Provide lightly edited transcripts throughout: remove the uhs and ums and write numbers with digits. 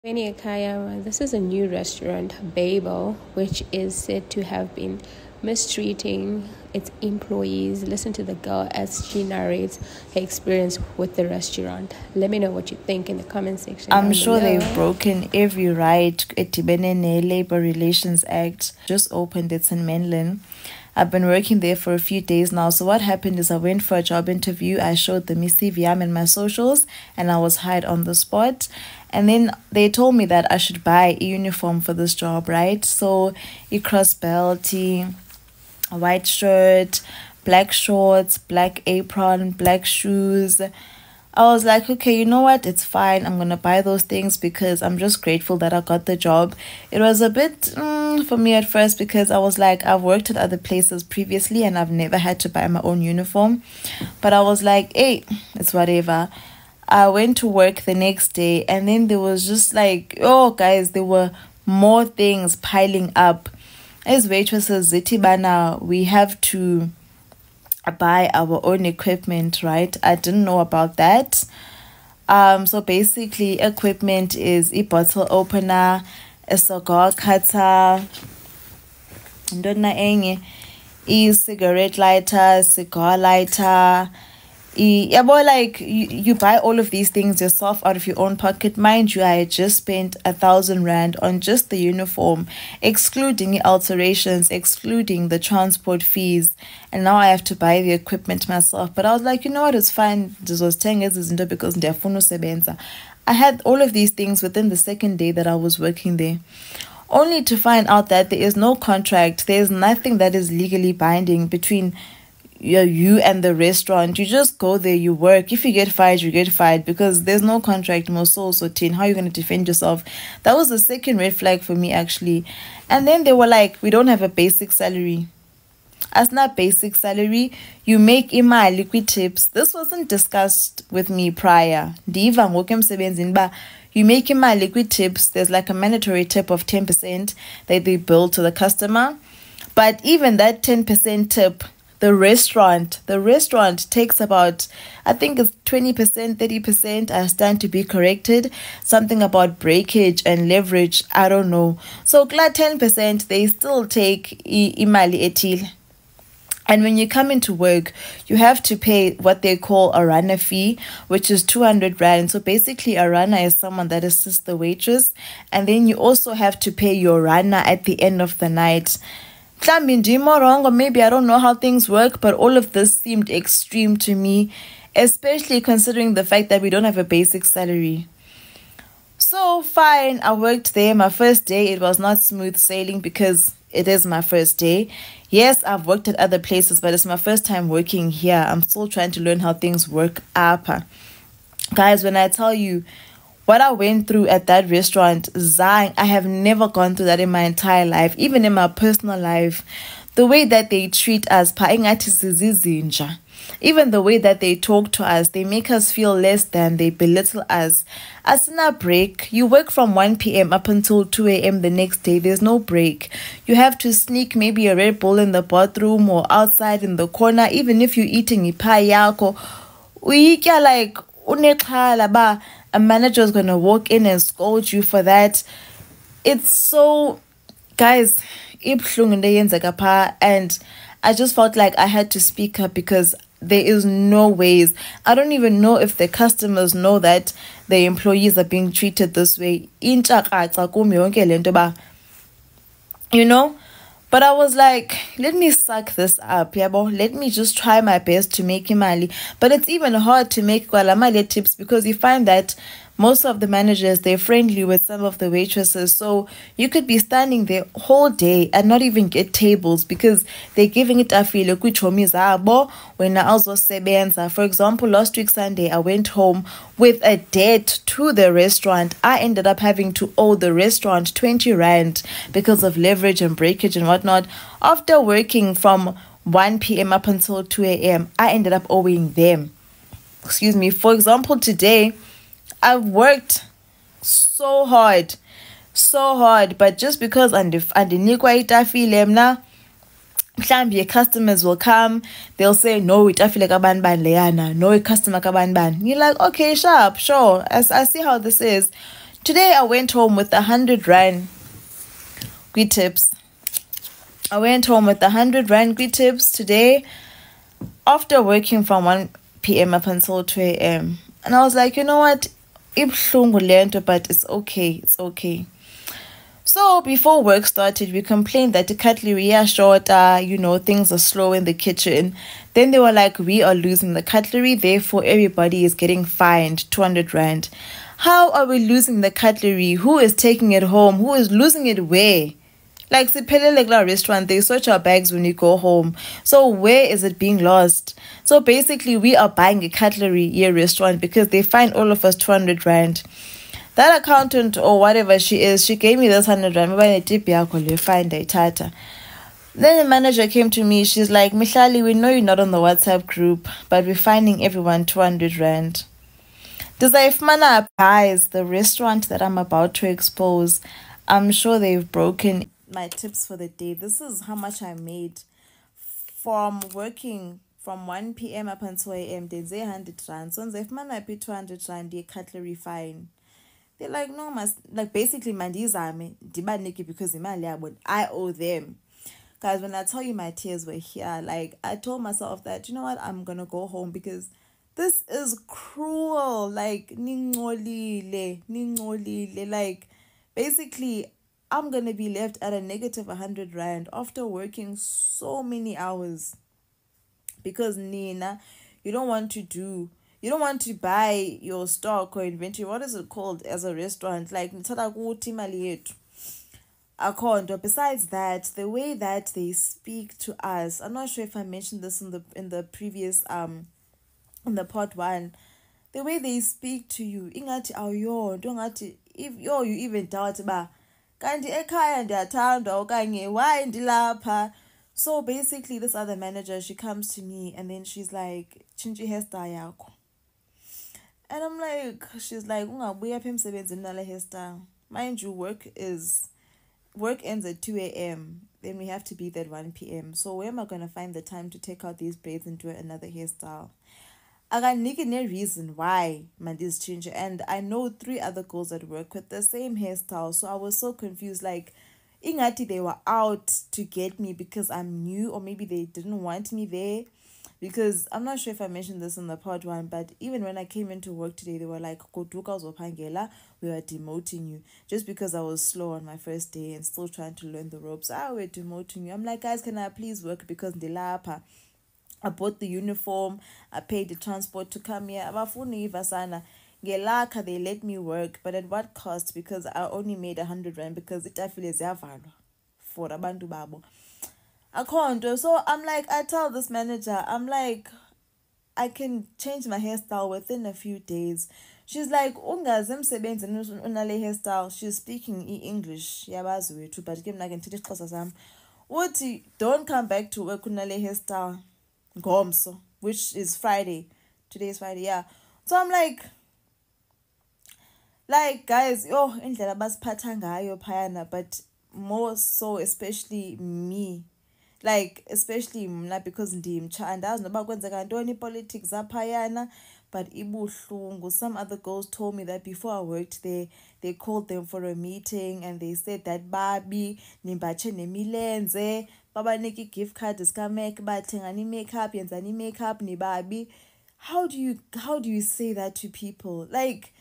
Beni Akayama, this is a new restaurant, Babel, which is said to have been mistreating its employees. Listen to the girl as she narrates her experience with the restaurant. Let me know what you think in the comment section. I'm sure they've broken every right. Etibene Labor Relations Act just opened. It's in Menlyn. I've been working there for a few days now. So what happened is I went for a job interview. I showed them my CV and my socials, and I was hired on the spot. And then they told me that I should buy a uniform for this job, right? So a cross belt, a white shirt, black shorts, black apron, black shoes. I was like, okay, you know what? It's fine. I'm going to buy those things because I'm just grateful that I got the job. It was a bit for me at first because I was like, I've worked at other places previously and I've never had to buy my own uniform. But I was like, hey, it's whatever. I went to work the next day and then there was just like, oh, guys, there were more things piling up. As waitresses, Zitibana, we have to buy our own equipment, right? I didn't know about that. So basically equipment is a bottle opener, a cigar cutter, a cigarette lighter, cigar lighter. Yeah, boy, like you buy all of these things yourself out of your own pocket. Mind you, I had just spent 1,000 rand on just the uniform, excluding the alterations, excluding the transport fees, and now I have to buy the equipment myself. But I was like, you know what, it's fine. This was 10 years because I had all of these things within the second day that I was working there, only to find out that there is no contract. There is nothing that is legally binding between you and the restaurant. You just go there, you work. If you get fired, you get fired because there's no contract. So 10, how are you going to defend yourself? That was the second red flag for me, actually. And then they were like, we don't have a basic salary. As not basic salary, you make imali liquid tips. This wasn't discussed with me prior. You make imali liquid tips. There's like a mandatory tip of 10% that they bill to the customer. But even that 10% tip, the restaurant takes about, I think it's 20%, 30%. I stand to be corrected. Something about breakage and leverage. I don't know. So, 10%, they still take imali etil. And when you come into work, you have to pay what they call a runner fee, which is 200 rand. So basically, a runner is someone that assists the waitress. And then you also have to pay your runner at the end of the night. Wrong, or maybe I don't know how things work, but all of this seemed extreme to me, especially considering the fact that we don't have a basic salary. So fine, I worked there. My first day, it was not smooth sailing because it is my first day. Yes, I've worked at other places, but it's my first time working here. I'm still trying to learn how things work up. Guys, when I tell you what I went through at that restaurant, I have never gone through that in my entire life, even in my personal life. The way that they treat us, even the way that they talk to us, they make us feel less than, they belittle us. As in a break, you work from 1 p.m. up until 2 a.m. the next day. There's no break. You have to sneak maybe a Red Bull in the bathroom or outside in the corner, even if you're eating a pie yako. Like, a manager is going to walk in and scold you for that. It's so, guys, and I just felt like I had to speak up because there is no ways. I don't even know if the customers know that the employees are being treated this way. You know? But I was like, let me suck this up, yabo. Let me just try my best to make imali. But it's even hard to make kwalamali tips because you find that most of the managers, they're friendly with some of the waitresses. So you could be standing there whole day and not even get tables because they're giving it a feel. When I also sebenza. For example, last week Sunday, I went home with a debt to the restaurant. I ended up having to owe the restaurant 20 rand because of leverage and breakage and whatnot. After working from 1 p.m. up until 2 a.m., I ended up owing them. Excuse me. For example, today, I've worked so hard, but just because your customers will come, they'll say, no, it I feel like a ban leana, no customer kaban ban. You're like, okay, sharp, sure. As I see how this is. Today I went home with 100 rand tips. I went home with 100 rand tips today after working from 1 p.m. up until 2 a.m. And I was like, you know what? But it's okay. It's okay. So before work started, we complained that the cutlery are short, things are slow in the kitchen. Then they were like, we are losing the cutlery, therefore everybody is getting fined 200 rand. How are we losing the cutlery? Who is taking it home? Who is losing it where? Like Siphelele Kula restaurant, they search our bags when you go home. So where is it being lost? So basically we are buying a cutlery here restaurant because they find all of us 200 rand. That accountant or whatever she is, she gave me this 100 rand. Then the manager came to me. She's like, Mihlali, we know you're not on the WhatsApp group, but we're finding everyone 200 rand. Mana guys, the restaurant that I'm about to expose, I'm sure they've broken my tips for the day. This is how much I made from working from 1 p.m. up until a.m. They say 100 rand. So if man I pay 200 rand, the cutlery fine. They're like, no, like basically mandizame dibaniki because I owe them. Guys, when I tell you my tears were here, like I told myself that, you know what, I'm gonna go home because this is cruel. Like ningolile. Like basically I'm gonna be left at a negative 100 rand after working so many hours. Because Nina, you don't want to buy your stock or inventory. What is it called as a restaurant? Like besides that, the way that they speak to us, I'm not sure if I mentioned this in the previous in the part one. The way they speak to you, ingati awuyonto, if you even doubt ba kanti ekhaya ndiyathanda okanye why ndilapha. So basically this other manager, she comes to me and then she's like, "Chinchi hairstyle yakho." And I'm like, she's like, ungabuya apha emsebenzini nale hairstyle. Mind you, work ends at 2 a.m. Then we have to be there at 1 p.m. So where am I going to find the time to take out these braids and do another hairstyle? I got no reason why Mandy's change. And I know 3 other girls at work with the same hairstyle. So I was so confused. Like, ingati they were out to get me because I'm new, or maybe they didn't want me there. Because I'm not sure if I mentioned this in the part 1, but even when I came into work today, they were like, "Koduka uzopangela, we were demoting you." Just because I was slow on my first day and still trying to learn the ropes. We're demoting you. I'm like, guys, can I please work because ndilapha? I bought the uniform, I paid the transport to come here. Abafuni ivasana. Ngelakha, they let me work, but at what cost? Because I only made 100 rand because itafile ziyavalwa for abantu babo. I can't. So I'm like, I tell this manager, I'm like, I can change my hairstyle within a few days. She's like, ungaze emsebenzini unale hairstyle. She's speaking English. Yabazi wethu, but ke mna ke ndithetha isiXhosa sam. Uthi, don't come back to work unale hairstyle ngomso, which is Friday. Today is Friday, yeah. So I'm like guys, indlela basiphatha ngayo phayana, but more so especially me. Like especially mna, because ndimtsha andazi noba kwenzeka ntoni politics aphayana, but ibuhlungu. Some other girls told me that before I worked there, they called them for a meeting and they said that babi nimbatshe nemilenze, babaniki gift card zikamake, bathengani makeup, yenzani makeup nibabi. How do you say that to people? Like,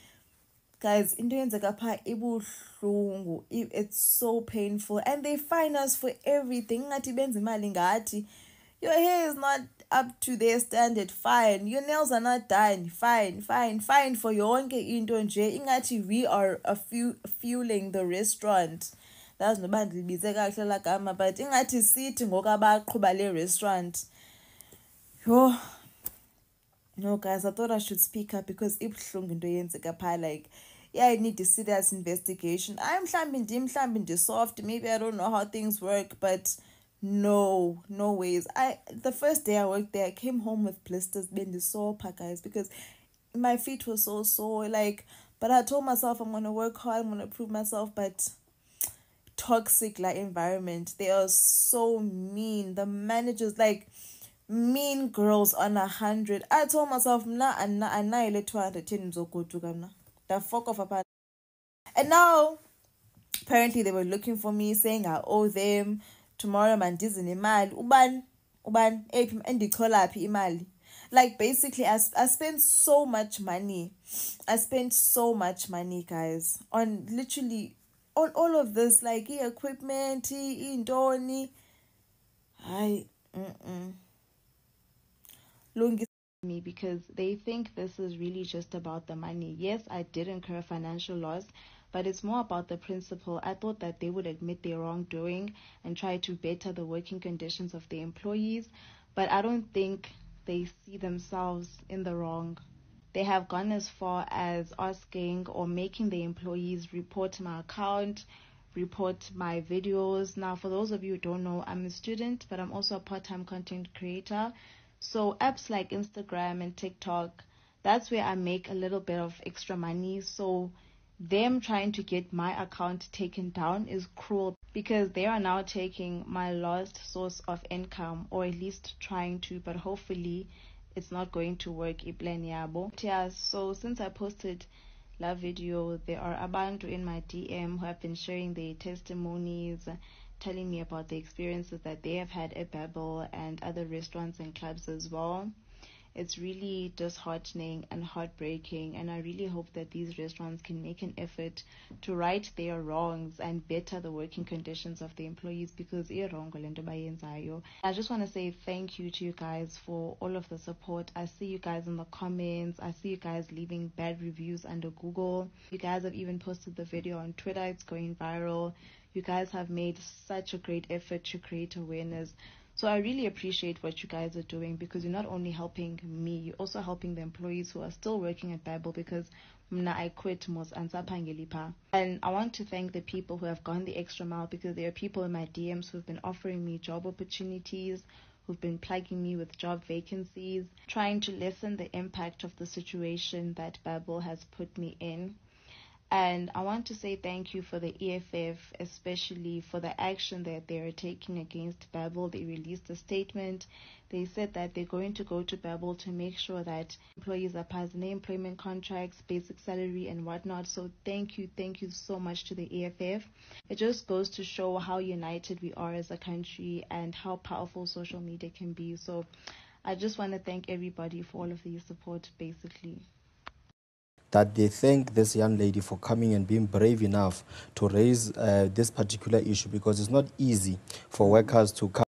guys, into yenzeka pha ibuhlungu. It's so painful, and they fine us for everything. Ngathi benza imali ngathi. Your hair is not up to their standard, fine. Your nails are not done, fine for yonke into nje. Ingathi we are fueling the restaurant. That's no band libize kahle la gama, but ingathi sithi ngokabaqhuba le restaurant. Yo. No, guys, I thought I should speak up because ibuhlungu into yenzeka pha. Like, yeah, I need a serious investigation. I'm mhlawumbi soft. Maybe I don't know how things work, but no ways. The first day I worked there, I came home with blisters, being the sore, guys, because my feet were so sore. Like, but I told myself I'm gonna work hard, I'm gonna prove myself, but toxic like environment. They are so mean. The managers, like, mean girls on 100. I told myself, mna anayile 210 zogoduka mna. The fuck off apart. And now apparently they were looking for me, saying I owe them tomorrow. Mandizi imali uban endikholaphi imali. Like basically I spent so much money. I spent so much money, guys, on literally on all of this, like equipment, intoni. Lungis me, because they think this is really just about the money. Yes, I did incur financial loss, but it's more about the principle. I thought that they would admit their wrongdoing and try to better the working conditions of the employees, but I don't think they see themselves in the wrong. They have gone as far as asking or making the employees report my account, report my videos. Now, for those of you who don't know, I'm a student, but I'm also a part-time content creator. So apps like Instagram and TikTok, that's where I make a little bit of extra money. So them trying to get my account taken down is cruel, because they are now taking my last source of income, or at least trying to, but hopefully it's not going to work. Iplan yabo. Yeah, so since I posted la video, there are abantu in my DM who have been sharing their testimonies, telling me about the experiences that they have had at Babel and other restaurants and clubs as well. It's really disheartening and heartbreaking, and I really hope that these restaurants can make an effort to right their wrongs and better the working conditions of the employees, because I just want to say thank you to you guys for all of the support. I see you guys in the comments. I see you guys leaving bad reviews under Google. You guys have even posted the video on Twitter. It's going viral. You guys have made such a great effort to create awareness. So I really appreciate what you guys are doing, because you're not only helping me, you're also helping the employees who are still working at Babel, because I quit mos ansapangelipa. And I want to thank the people who have gone the extra mile, because there are people in my DMs who've been offering me job opportunities, who've been plugging me with job vacancies, trying to lessen the impact of the situation that Babel has put me in. And I want to say thank you for the EFF, especially for the action that they are taking against Babel. They released a statement. They said that they're going to go to Babel to make sure that employees are passing their employment contracts, basic salary, and whatnot. So thank you so much to the EFF. It just goes to show how united we are as a country and how powerful social media can be. So I just want to thank everybody for all of the support, basically. That they thank this young lady for coming and being brave enough to raise this particular issue, because it's not easy for workers to come